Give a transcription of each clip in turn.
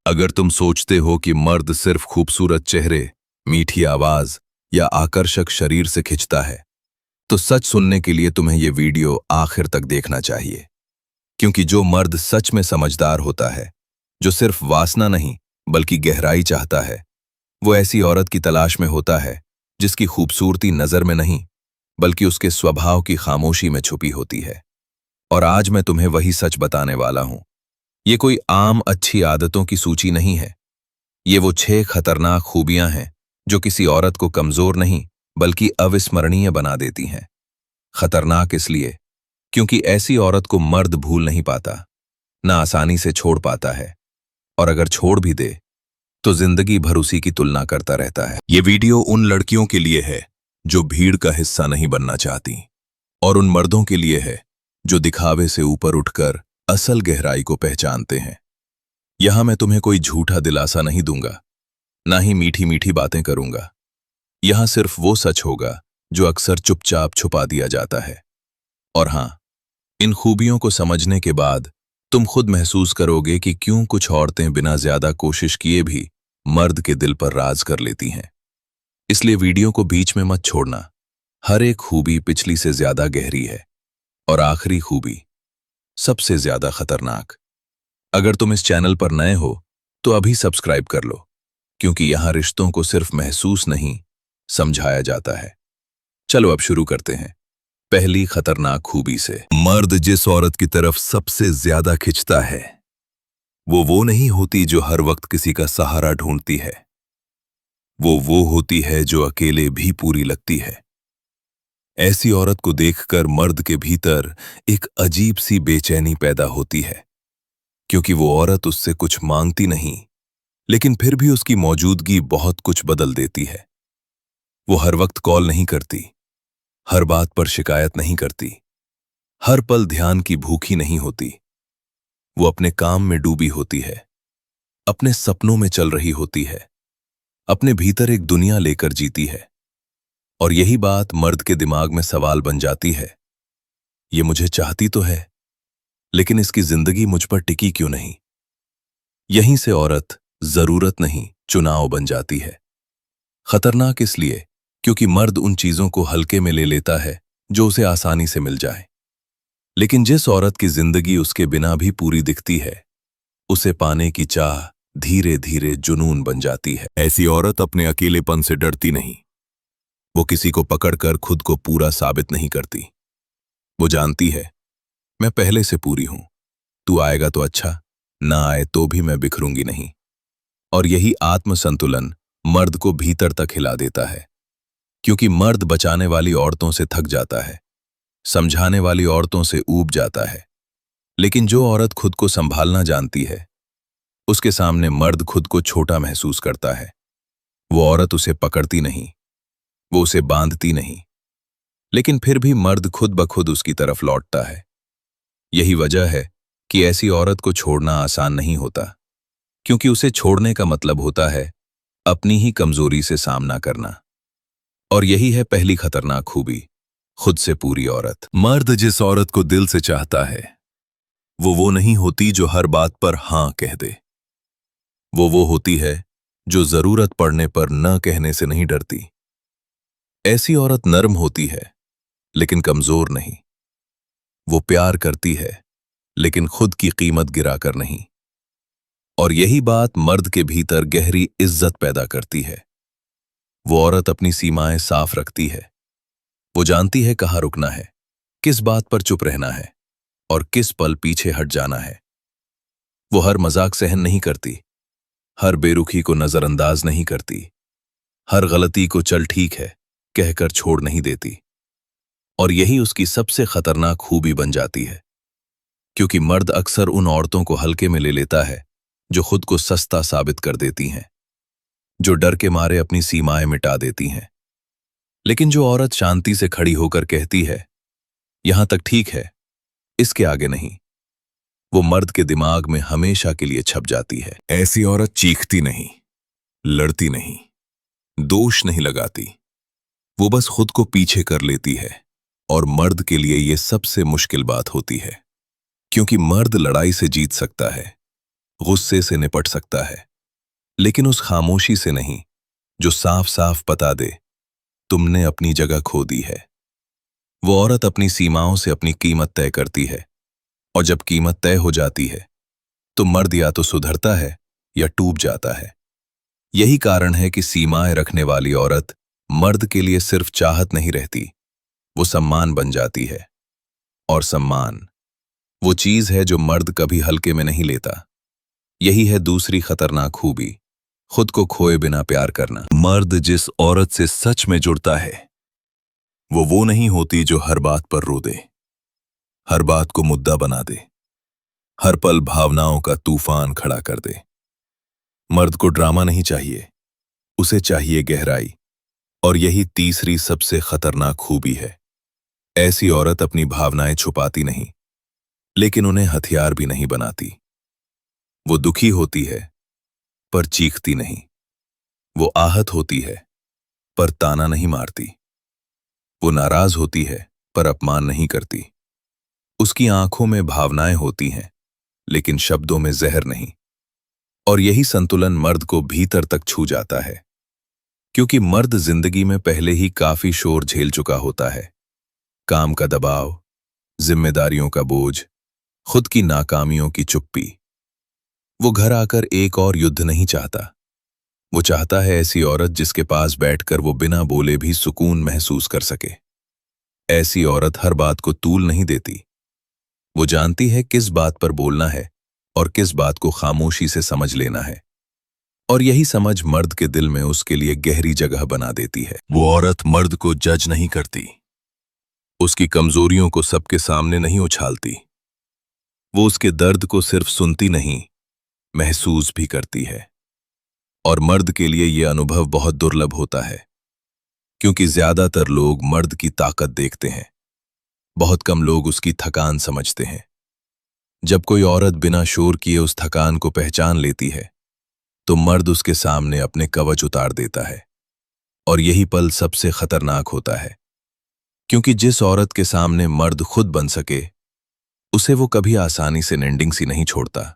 अगर तुम सोचते हो कि मर्द सिर्फ खूबसूरत चेहरे, मीठी आवाज या आकर्षक शरीर से खिंचता है, तो सच सुनने के लिए तुम्हें यह वीडियो आखिर तक देखना चाहिए। क्योंकि जो मर्द सच में समझदार होता है, जो सिर्फ वासना नहीं बल्कि गहराई चाहता है, वो ऐसी औरत की तलाश में होता है जिसकी खूबसूरती नजर में नहीं बल्कि उसके स्वभाव की खामोशी में छुपी होती है। और आज मैं तुम्हें वही सच बताने वाला हूं। ये कोई आम अच्छी आदतों की सूची नहीं है। ये वो 6 खतरनाक खूबियां हैं जो किसी औरत को कमजोर नहीं बल्कि अविस्मरणीय बना देती हैं। खतरनाक इसलिए क्योंकि ऐसी औरत को मर्द भूल नहीं पाता, ना आसानी से छोड़ पाता है, और अगर छोड़ भी दे तो जिंदगी भर उसी की तुलना करता रहता है। ये वीडियो उन लड़कियों के लिए है जो भीड़ का हिस्सा नहीं बनना चाहती, और उन मर्दों के लिए है जो दिखावे से ऊपर उठकर असल गहराई को पहचानते हैं। यहां मैं तुम्हें कोई झूठा दिलासा नहीं दूंगा, ना ही मीठी मीठी बातें करूंगा। यहां सिर्फ वो सच होगा जो अक्सर चुपचाप छुपा दिया जाता है। और हां, इन खूबियों को समझने के बाद तुम खुद महसूस करोगे कि क्यों कुछ औरतें बिना ज्यादा कोशिश किए भी मर्द के दिल पर राज कर लेती हैं। इसलिए वीडियो को बीच में मत छोड़ना। हर एक खूबी पिछली से ज्यादा गहरी है, और आखिरी खूबी सबसे ज्यादा खतरनाक। अगर तुम इस चैनल पर नए हो तो अभी सब्सक्राइब कर लो, क्योंकि यहां रिश्तों को सिर्फ महसूस नहीं, समझाया जाता है। चलो अब शुरू करते हैं पहली खतरनाक खूबी से। मर्द जिस औरत की तरफ सबसे ज्यादा खिंचता है, वो नहीं होती जो हर वक्त किसी का सहारा ढूंढती है। वो होती है जो अकेले भी पूरी लगती है। ऐसी औरत को देखकर मर्द के भीतर एक अजीब सी बेचैनी पैदा होती है, क्योंकि वो औरत उससे कुछ मांगती नहीं, लेकिन फिर भी उसकी मौजूदगी बहुत कुछ बदल देती है। वो हर वक्त कॉल नहीं करती, हर बात पर शिकायत नहीं करती, हर पल ध्यान की भूखी नहीं होती। वो अपने काम में डूबी होती है, अपने सपनों में चल रही होती है, अपने भीतर एक दुनिया लेकर जीती है। और यही बात मर्द के दिमाग में सवाल बन जाती है, ये मुझे चाहती तो है, लेकिन इसकी जिंदगी मुझ पर टिकी क्यों नहीं। यहीं से औरत जरूरत नहीं, चुनाव बन जाती है। खतरनाक इसलिए क्योंकि मर्द उन चीजों को हल्के में ले लेता है जो उसे आसानी से मिल जाए। लेकिन जिस औरत की जिंदगी उसके बिना भी पूरी दिखती है, उसे पाने की चाह धीरे धीरे जुनून बन जाती है। ऐसी औरत अपने अकेलेपन से डरती नहीं। वो किसी को पकड़कर खुद को पूरा साबित नहीं करती। वो जानती है, मैं पहले से पूरी हूं, तू आएगा तो अच्छा, ना आए तो भी मैं बिखरूंगी नहीं। और यही आत्मसंतुलन मर्द को भीतर तक हिला देता है, क्योंकि मर्द बचाने वाली औरतों से थक जाता है, समझाने वाली औरतों से ऊब जाता है। लेकिन जो औरत खुद को संभालना जानती है, उसके सामने मर्द खुद को छोटा महसूस करता है। वो औरत उसे पकड़ती नहीं, वो उसे बांधती नहीं, लेकिन फिर भी मर्द खुद ब खुद उसकी तरफ लौटता है। यही वजह है कि ऐसी औरत को छोड़ना आसान नहीं होता, क्योंकि उसे छोड़ने का मतलब होता है अपनी ही कमजोरी से सामना करना। और यही है पहली खतरनाक खूबी, खुद से पूरी औरत। मर्द जिस औरत को दिल से चाहता है, वो नहीं होती जो हर बात पर हां कह दे। वो होती है जो जरूरत पड़ने पर न कहने से नहीं डरती। ऐसी औरत नर्म होती है, लेकिन कमजोर नहीं। वो प्यार करती है, लेकिन खुद की कीमत गिराकर नहीं। और यही बात मर्द के भीतर गहरी इज्जत पैदा करती है। वो औरत अपनी सीमाएं साफ रखती है। वो जानती है कहाँ रुकना है, किस बात पर चुप रहना है, और किस पल पीछे हट जाना है। वो हर मजाक सहन नहीं करती, हर बेरुखी को नजरअंदाज नहीं करती, हर गलती को चल ठीक है कहकर छोड़ नहीं देती। और यही उसकी सबसे खतरनाक खूबी बन जाती है, क्योंकि मर्द अक्सर उन औरतों को हल्के में ले लेता है जो खुद को सस्ता साबित कर देती हैं, जो डर के मारे अपनी सीमाएं मिटा देती हैं। लेकिन जो औरत शांति से खड़ी होकर कहती है, यहां तक ठीक है, इसके आगे नहीं, वो मर्द के दिमाग में हमेशा के लिए छप जाती है। ऐसी औरत चीखती नहीं, लड़ती नहीं, दोष नहीं लगाती। वो बस खुद को पीछे कर लेती है। और मर्द के लिए ये सबसे मुश्किल बात होती है, क्योंकि मर्द लड़ाई से जीत सकता है, गुस्से से निपट सकता है, लेकिन उस खामोशी से नहीं जो साफ साफ बता दे तुमने अपनी जगह खो दी है। वो औरत अपनी सीमाओं से अपनी कीमत तय करती है, और जब कीमत तय हो जाती है तो मर्द या तो सुधरता है या टूट जाता है। यही कारण है कि सीमाएं रखने वाली औरत मर्द के लिए सिर्फ चाहत नहीं रहती, वो सम्मान बन जाती है। और सम्मान वो चीज है जो मर्द कभी हल्के में नहीं लेता। यही है दूसरी खतरनाक खूबी, खुद को खोए बिना प्यार करना। मर्द जिस औरत से सच में जुड़ता है वो नहीं होती जो हर बात पर रो दे, हर बात को मुद्दा बना दे, हर पल भावनाओं का तूफान खड़ा कर दे। मर्द को ड्रामा नहीं चाहिए, उसे चाहिए गहराई। और यही तीसरी सबसे खतरनाक खूबी है। ऐसी औरत अपनी भावनाएं छुपाती नहीं, लेकिन उन्हें हथियार भी नहीं बनाती। वो दुखी होती है पर चीखती नहीं, वो आहत होती है पर ताना नहीं मारती, वो नाराज होती है पर अपमान नहीं करती। उसकी आंखों में भावनाएं होती हैं, लेकिन शब्दों में जहर नहीं। और यही संतुलन मर्द को भीतर तक छू जाता है, क्योंकि मर्द जिंदगी में पहले ही काफी शोर झेल चुका होता है। काम का दबाव, जिम्मेदारियों का बोझ, खुद की नाकामियों की चुप्पी। वो घर आकर एक और युद्ध नहीं चाहता। वो चाहता है ऐसी औरत जिसके पास बैठकर वो बिना बोले भी सुकून महसूस कर सके। ऐसी औरत हर बात को तूल नहीं देती। वो जानती है किस बात पर बोलना है और किस बात को खामोशी से समझ लेना है। और यही समझ मर्द के दिल में उसके लिए गहरी जगह बना देती है। वो औरत मर्द को जज नहीं करती, उसकी कमजोरियों को सबके सामने नहीं उछालती। वो उसके दर्द को सिर्फ सुनती नहीं, महसूस भी करती है। और मर्द के लिए यह अनुभव बहुत दुर्लभ होता है, क्योंकि ज्यादातर लोग मर्द की ताकत देखते हैं, बहुत कम लोग उसकी थकान समझते हैं। जब कोई औरत बिना शोर किए उस थकान को पहचान लेती है तो मर्द उसके सामने अपने कवच उतार देता है। और यही पल सबसे खतरनाक होता है, क्योंकि जिस औरत के सामने मर्द खुद बन सके उसे वो कभी आसानी से निंडिंग सी नहीं छोड़ता।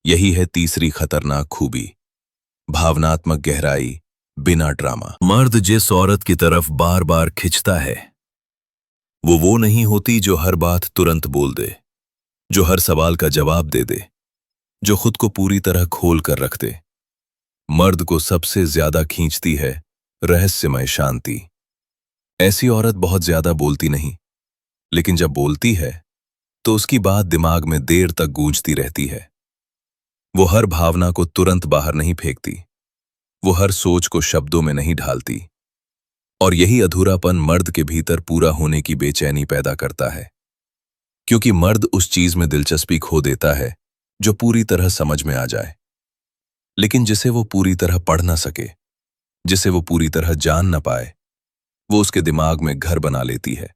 यही है तीसरी खतरनाक खूबी, भावनात्मक गहराई बिना ड्रामा। मर्द जिस औरत की तरफ बार बार खिंचता है वो नहीं होती जो हर बात तुरंत बोल दे, जो हर सवाल का जवाब दे दे, जो खुद को पूरी तरह खोल कर रख दे। मर्द को सबसे ज्यादा खींचती है रहस्यमय शांति। ऐसी औरत बहुत ज्यादा बोलती नहीं, लेकिन जब बोलती है तो उसकी बात दिमाग में देर तक गूंजती रहती है। वो हर भावना को तुरंत बाहर नहीं फेंकती, वो हर सोच को शब्दों में नहीं ढालती। और यही अधूरापन मर्द के भीतर पूरा होने की बेचैनी पैदा करता है, क्योंकि मर्द उस चीज में दिलचस्पी खो देता है जो पूरी तरह समझ में आ जाए, लेकिन जिसे वो पूरी तरह पढ़ ना सके, जिसे वो पूरी तरह जान ना पाए, वो उसके दिमाग में घर बना लेती है।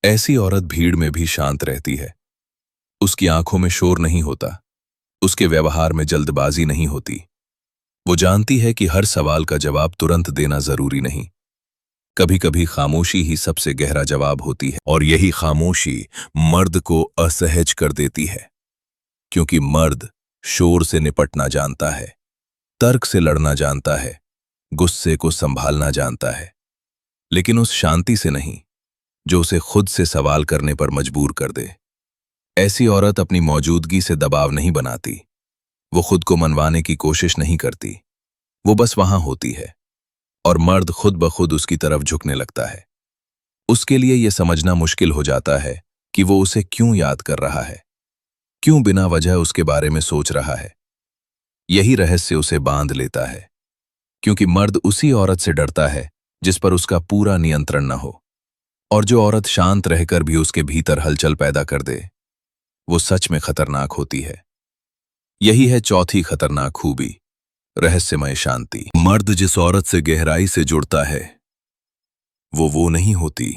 ऐसी औरत भीड़ में भी शांत रहती है। उसकी आंखों में शोर नहीं होता, उसके व्यवहार में जल्दबाजी नहीं होती। वो जानती है कि हर सवाल का जवाब तुरंत देना जरूरी नहीं, कभी कभी खामोशी ही सबसे गहरा जवाब होती है। और यही खामोशी मर्द को असहज कर देती है, क्योंकि मर्द शोर से निपटना जानता है, तर्क से लड़ना जानता है, गुस्से को संभालना जानता है, लेकिन उस शांति से नहीं जो उसे खुद से सवाल करने पर मजबूर कर दे। ऐसी औरत अपनी मौजूदगी से दबाव नहीं बनाती, वो खुद को मनवाने की कोशिश नहीं करती, वो बस वहां होती है। और मर्द खुद ब खुद उसकी तरफ झुकने लगता है। उसके लिए यह समझना मुश्किल हो जाता है कि वो उसे क्यों याद कर रहा है, क्यों बिना वजह उसके बारे में सोच रहा है। यही रहस्य उसे बांध लेता है, क्योंकि मर्द उसी औरत से डरता है जिस पर उसका पूरा नियंत्रण न हो। और जो औरत शांत रहकर भी उसके भीतर हलचल पैदा कर दे, वो सच में खतरनाक होती है। यही है चौथी खतरनाक खूबी, रहस्यमय शांति। मर्द जिस औरत से गहराई से जुड़ता है वो नहीं होती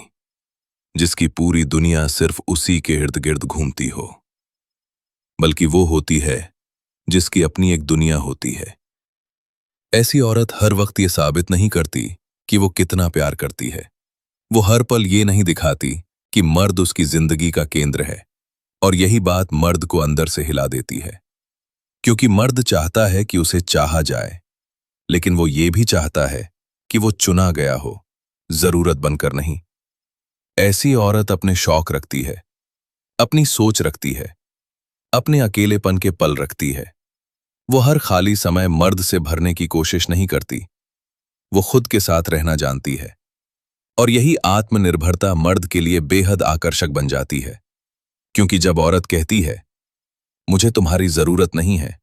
जिसकी पूरी दुनिया सिर्फ उसी के इर्द गिर्द घूमती हो, बल्कि वो होती है जिसकी अपनी एक दुनिया होती है। ऐसी औरत हर वक्त ये साबित नहीं करती कि वो कितना प्यार करती है, वो हर पल ये नहीं दिखाती कि मर्द उसकी जिंदगी का केंद्र है। और यही बात मर्द को अंदर से हिला देती है। क्योंकि मर्द चाहता है कि उसे चाहा जाए, लेकिन वो ये भी चाहता है कि वो चुना गया हो, जरूरत बनकर नहीं। ऐसी औरत अपने शौक रखती है, अपनी सोच रखती है, अपने अकेलेपन के पल रखती है। वो हर खाली समय मर्द से भरने की कोशिश नहीं करती, वो खुद के साथ रहना जानती है। और यही आत्मनिर्भरता मर्द के लिए बेहद आकर्षक बन जाती है, क्योंकि जब औरत कहती है, मुझे तुम्हारी जरूरत नहीं है,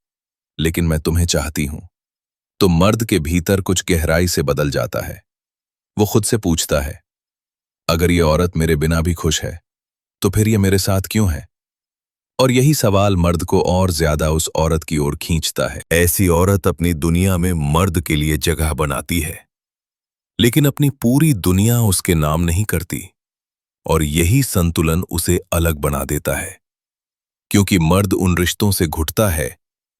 लेकिन मैं तुम्हें चाहती हूं, तो मर्द के भीतर कुछ गहराई से बदल जाता है। वो खुद से पूछता है, अगर ये औरत मेरे बिना भी खुश है, तो फिर ये मेरे साथ क्यों है? और यही सवाल मर्द को और ज्यादा उस औरत की ओर खींचता है। ऐसी औरत अपनी दुनिया में मर्द के लिए जगह बनाती है, लेकिन अपनी पूरी दुनिया उसके नाम नहीं करती। और यही संतुलन उसे अलग बना देता है, क्योंकि मर्द उन रिश्तों से घुटता है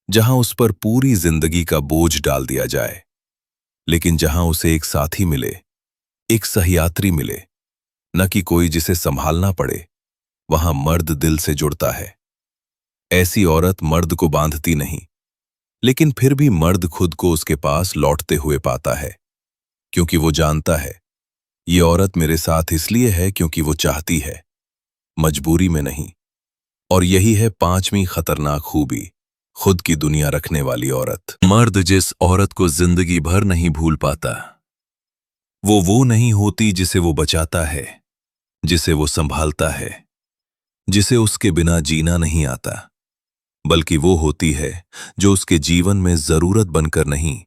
जहां उस पर पूरी जिंदगी का बोझ डाल दिया जाए, लेकिन जहां उसे एक साथी मिले, एक सहयात्री मिले, न कि कोई जिसे संभालना पड़े, वहां मर्द दिल से जुड़ता है। ऐसी औरत मर्द को बांधती नहीं, लेकिन फिर भी मर्द खुद को उसके पास लौटते हुए पाता है, क्योंकि वो जानता है ये औरत मेरे साथ इसलिए है क्योंकि वो चाहती है, मजबूरी में नहीं। और यही है पांचवी खतरनाक खूबी, खुद की दुनिया रखने वाली औरत। मर्द जिस औरत को जिंदगी भर नहीं भूल पाता, वो नहीं होती जिसे वो बचाता है, जिसे वो संभालता है, जिसे उसके बिना जीना नहीं आता, बल्कि वो होती है जो उसके जीवन में जरूरत बनकर नहीं,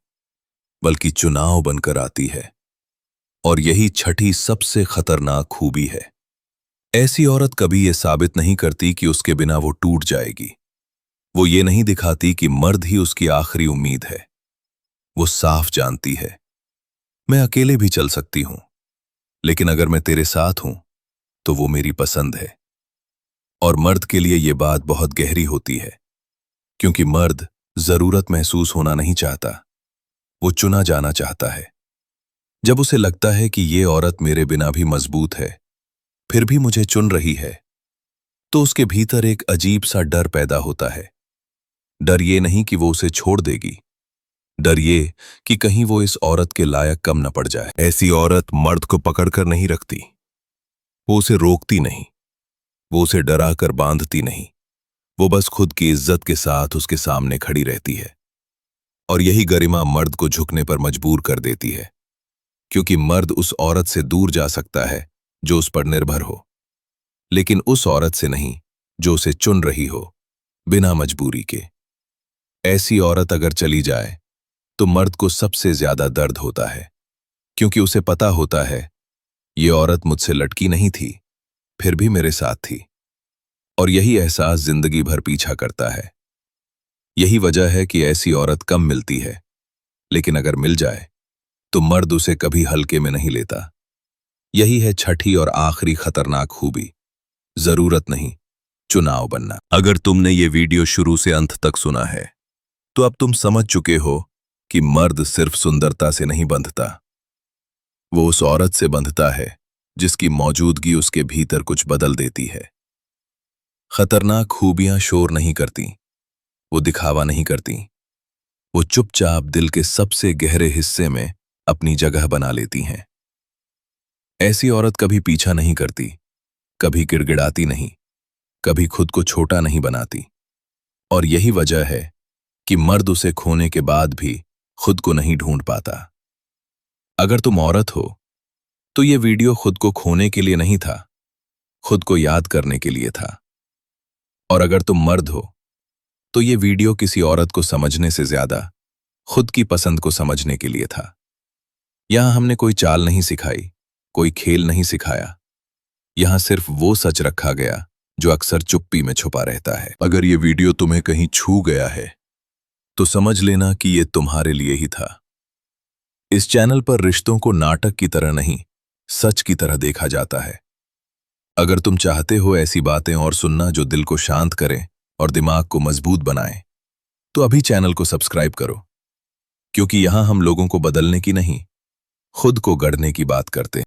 बल्कि चुनाव बनकर आती है। और यही छठी सबसे खतरनाक खूबी है। ऐसी औरत कभी ये साबित नहीं करती कि उसके बिना वो टूट जाएगी। वो ये नहीं दिखाती कि मर्द ही उसकी आखिरी उम्मीद है। वो साफ जानती है, मैं अकेले भी चल सकती हूं, लेकिन अगर मैं तेरे साथ हूं तो वो मेरी पसंद है। और मर्द के लिए ये बात बहुत गहरी होती है, क्योंकि मर्द जरूरत महसूस होना नहीं चाहता, वो चुना जाना चाहता है। जब उसे लगता है कि ये औरत मेरे बिना भी मजबूत है, फिर भी मुझे चुन रही है, तो उसके भीतर एक अजीब सा डर पैदा होता है। डर ये नहीं कि वो उसे छोड़ देगी, डर ये कि कहीं वो इस औरत के लायक कम न पड़ जाए। ऐसी औरत मर्द को पकड़कर नहीं रखती, वो उसे रोकती नहीं, वो उसे डराकर बांधती नहीं, वो बस खुद की इज्जत के साथ उसके सामने खड़ी रहती है। और यही गरिमा मर्द को झुकने पर मजबूर कर देती है, क्योंकि मर्द उस औरत से दूर जा सकता है जो उस पर निर्भर हो, लेकिन उस औरत से नहीं जो उसे चुन रही हो, बिना मजबूरी के। ऐसी औरत अगर चली जाए तो मर्द को सबसे ज्यादा दर्द होता है, क्योंकि उसे पता होता है ये औरत मुझसे लटकी नहीं थी, फिर भी मेरे साथ थी। और यही एहसास जिंदगी भर पीछा करता है। यही वजह है कि ऐसी औरत कम मिलती है, लेकिन अगर मिल जाए तो मर्द उसे कभी हल्के में नहीं लेता। यही है छठी और आखिरी खतरनाक खूबी, जरूरत नहीं, चुनाव बनना। अगर तुमने ये वीडियो शुरू से अंत तक सुना है, तो अब तुम समझ चुके हो कि मर्द सिर्फ सुंदरता से नहीं बंधता, वो उस औरत से बंधता है जिसकी मौजूदगी उसके भीतर कुछ बदल देती है। खतरनाक खूबियां शोर नहीं करती, वो दिखावा नहीं करती, वो चुपचाप दिल के सबसे गहरे हिस्से में अपनी जगह बना लेती हैं। ऐसी औरत कभी पीछा नहीं करती, कभी गिड़गिड़ाती नहीं, कभी खुद को छोटा नहीं बनाती। और यही वजह है कि मर्द उसे खोने के बाद भी खुद को नहीं ढूंढ पाता। अगर तुम औरत हो तो ये वीडियो खुद को खोने के लिए नहीं था, खुद को याद करने के लिए था। और अगर तुम मर्द हो तो ये वीडियो किसी औरत को समझने से ज्यादा खुद की पसंद को समझने के लिए था। यहां हमने कोई चाल नहीं सिखाई, कोई खेल नहीं सिखाया, यहां सिर्फ वो सच रखा गया जो अक्सर चुप्पी में छुपा रहता है। अगर ये वीडियो तुम्हें कहीं छू गया है तो समझ लेना कि ये तुम्हारे लिए ही था। इस चैनल पर रिश्तों को नाटक की तरह नहीं, सच की तरह देखा जाता है। अगर तुम चाहते हो ऐसी बातें और सुनना जो दिल को शांत करें और दिमाग को मजबूत बनाएं, तो अभी चैनल को सब्सक्राइब करो, क्योंकि यहां हम लोगों को बदलने की नहीं, खुद को गढ़ने की बात करते हैं।